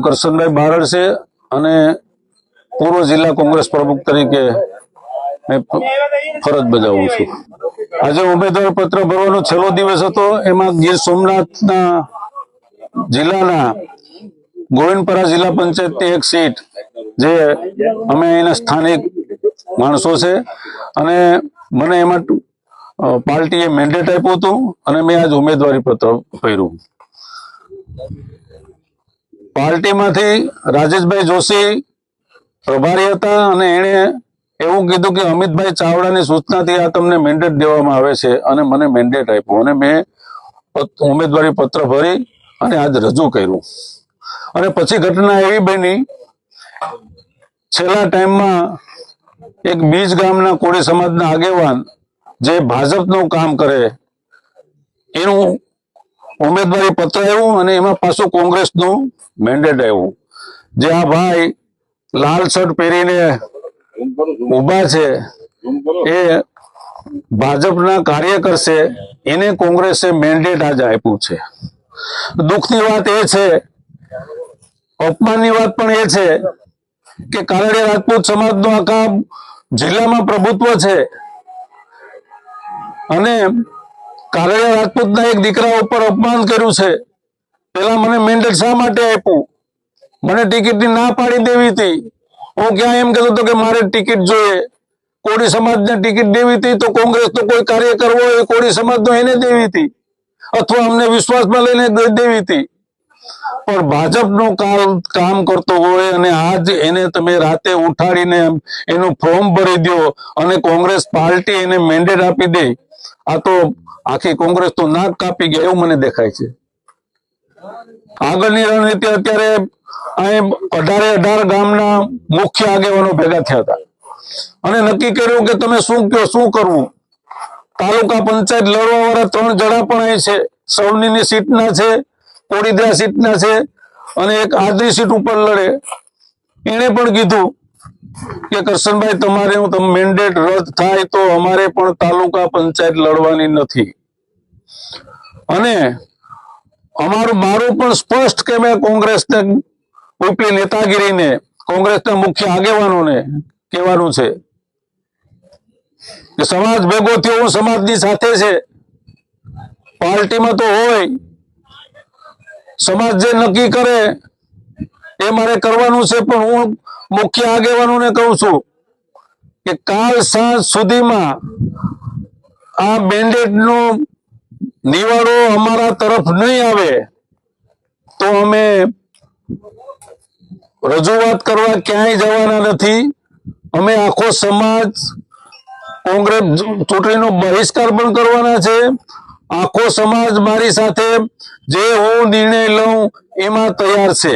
કરશનભાઈ બારડ છે અને પૂર્વ જિલ્લા કોંગ્રેસ પ્રમુખ તરીકે ફરજ બજાવું છું। આજે ઉમેદવારી પત્ર ભરવાનો છેલ્લો દિવસ હતો। એમાં ગીર સોમનાથના જિલ્લાના ગોવિંદપરા જિલ્લા પંચાયતની એક સીટ જે અમે અહીંના સ્થાનિક માણસો છે અને મને એમાં પાર્ટીએ મેન્ડેટ આપ્યું હતું અને મેં આજ ઉમેદવારી પત્ર ભર્યું। પાર્ટીમાંથી રાજેશભાઈ જોશી પ્રભારી હતા અને એણે એવું કીધું કે અમિતભાઈ ચાવડાની સૂચનાથી આ તમને મેન્ડેટ દેવામાં આવે છે અને મને મેન્ડેટ આપ્યું અને મેં ઉમેદવારી પત્ર ભરી અને આજ રજૂ કર્યું। અને પછી ઘટના એવી બની, છેલ્લા ટાઈમમાં એક બીજ ગામના કોળી સમાજના આગેવાન જે ભાજપનું કામ કરે એનું ઉમેદવારી પત્ર આવ્યું અને એમાં પાછું કોંગ્રેસનું મેન્ડેટ આવ્યું। જે આ ભાઈ લાલ શર્ટ પહેરીને ઉભા છે એ ભાજપના કાર્યકર છે, એને કોંગ્રેસે મેન્ડેટ આજે આપ્યું છે। દુઃખની વાત એ છે, અપમાનની વાત પણ એ છે કે કારડિયા રાજપૂત સમાજનો આખા જિલ્લામાં પ્રભુત્વ છે અને કારડિયા રાજપૂતના એક દીકરા ઉપર અપમાન કર્યું છે। પેલા મને મેન્ડેટ શા માટે આપ્યું? મને ટિકિટની ના પાડી દેવી હતી। હું ક્યાં એમ કહેતો હતો કે મારે ટિકિટ જોઈએ, કોળી સમાજને ટિકિટ દેવી હતી તો કોંગ્રેસનો કોઈ કાર્યકર હોય કોળી સમાજનો એને દેવી હતી અથવા અમને વિશ્વાસમાં લઈને દેવી હતી। પણ ભાજપનું કામ કરતો હોય અને આજ એને તમે રાતે ઉઠાડીને એનું ફોર્મ ભરી દો અને કોંગ્રેસ પાર્ટી એને મેન્ડેટ આપી દે, આ તો આખી કોંગ્રેસ તો નાક કાપી ગયા એવું મને દેખાય છે। આગળની રણનીતિ અત્યારે અહીં 18 ગામના મુખ્ય આગેવાનો ભેગા થયા હતા અને નક્કી કર્યું કે તમે શું કહો, શું કરવું। તાલુકા પંચાયત લડવા વાળા 3 જણા પણ અહીં છે, સૌની સીટના છે, કોડીદરા સીટના છે અને એક આદરી સીટ ઉપર લડે। એને પણ કીધું કે કરશનભાઈ તમારે મેન્ડેટ રદ થાય તો અમારે પણ તાલુકા પંચાયત લડવાની નથી અને મારું પણ સ્પષ્ટ કે મેં કોંગ્રેસને ઉપલી નેતાગીરીને કોંગ્રેસના મુખ્ય આગેવાનોને કહેવાનું છે કે સમાજ ભેગો થયો સમાજની સાથે છે। પાર્ટીમાં તો હોય, સમાજ જે નક્કી કરે એ મારે કરવાનું છે, પણ હું મુખ્ય આગેવાનોને કહું છું કે કાલ સાંજ સુધીમાં આ મેન્ડેટનો નિવાડો અમારા તરફ નહીં આવે તો અમે રજૂઆત કરવા ક્યાંય જવાના નથી। અમે આખો સમાજ કોંગ્રેસ ચૂંટણીનો બહિષ્કાર પણ કરવાના છે। આખો સમાજ મારી સાથે જે હું નિર્ણય લઉં એમાં તૈયાર છે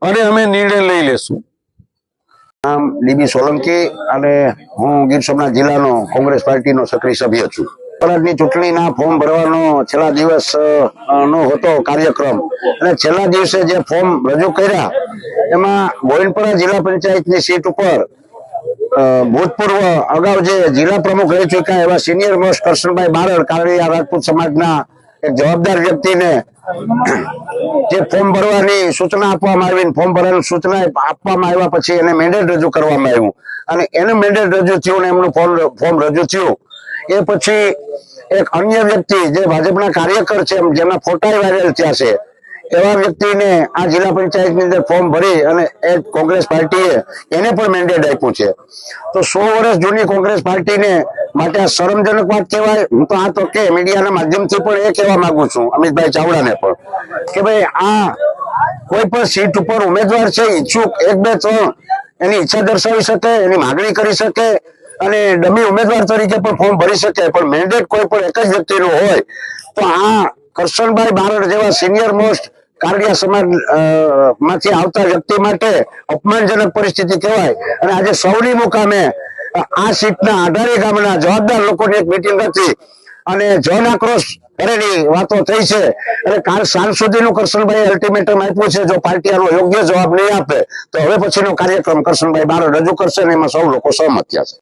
અને અમે નિર્ણય લઈ લેશું। નામ ડીબી સોલંકી અને હું ગીર સોમનાથ જિલ્લાનો કોંગ્રેસ પાર્ટીનો સક્રિય સભ્ય છું। પરાજની ચૂંટણીના ફોર્મ ભરવાનો છેલ્લા દિવસ નો હતો કાર્યક્રમ અને છેલ્લા દિવસે જે ફોર્મ રજૂ કર્યા એમાં ગોવિંદપરા જિલ્લા પંચાયતની સીટ ઉપર ભૂતપૂર્વ અગાઉ જે જિલ્લા પ્રમુખ રહી ચૂક્યા એવા સિનિયર મોસ્ટ કરશનભાઈ બારડ કારડિયા રાજપૂત સમાજના એક જવાબદાર વ્યક્તિને જે ફોર્મ ભરવાની સૂચના આપવામાં આવી, ફોર્મ ભરવાની સૂચના આપવામાં આવ્યા પછી એને મેન્ડેટ રજૂ કરવામાં આવ્યું અને એનું મેન્ડેટ રજૂ થયું ને એમનું ફોર્મ રજૂ થયું। એ પછી એક અન્ય વ્યક્તિ જે ભાજપના કાર્યકર છે જેમના ફોટા વાયરલ થયા છે એવા વ્યક્તિને આ જિલ્લા પંચાયતની અંદર ફોર્મ ભરી અને એ કોંગ્રેસ પાર્ટીએ એને પણ મેન્ડેટ આપ્યું છે। તો 100 વર્ષ જૂની કોંગ્રેસ પાર્ટીને માટે આ શરમજનક વાત કહેવાય। હું તો આ તો કે મીડિયાના માધ્યમથી પણ એ કહેવા માંગુ છું અમિતભાઈ ચાવડાને પણ કે ભાઈ આ કોઈ પણ સીટ ઉપર ઉમેદવાર છે ઈચ્છુક 1, 2, 3 એની ઈચ્છા દર્શાવી શકે, એની માગણી કરી શકે અને ડમી ઉમેદવાર તરીકે પણ ફોર્મ ભરી શકે, પણ મેન્ડેટ કોઈ પણ એક જ વ્યક્તિનું હોય તો આ કરશનભાઈ બારડ જેવા સિનિયર મોસ્ટ કારડિયા સમાજ માંથી આવતા વ્યક્તિ માટે અપમાનજનક પરિસ્થિતિ કહેવાય। અને આજે સૌની મુકામે આ સીટના 18 ગામના જવાબદાર લોકોની એક મિટિંગ હતી અને જન આક્રોશ ભરેલી વાતો થઈ છે અને કાલ સાંજ સુધીનું કરશનભાઈ અલ્ટિમેટમ આપ્યું છે। જો પાર્ટી આનો યોગ્ય જવાબ નહીં આપે તો હવે પછીનો કાર્યક્રમ કરશનભાઈ બારડ રજૂ કરશે અને એમાં સૌ લોકો સહમત થયા છે।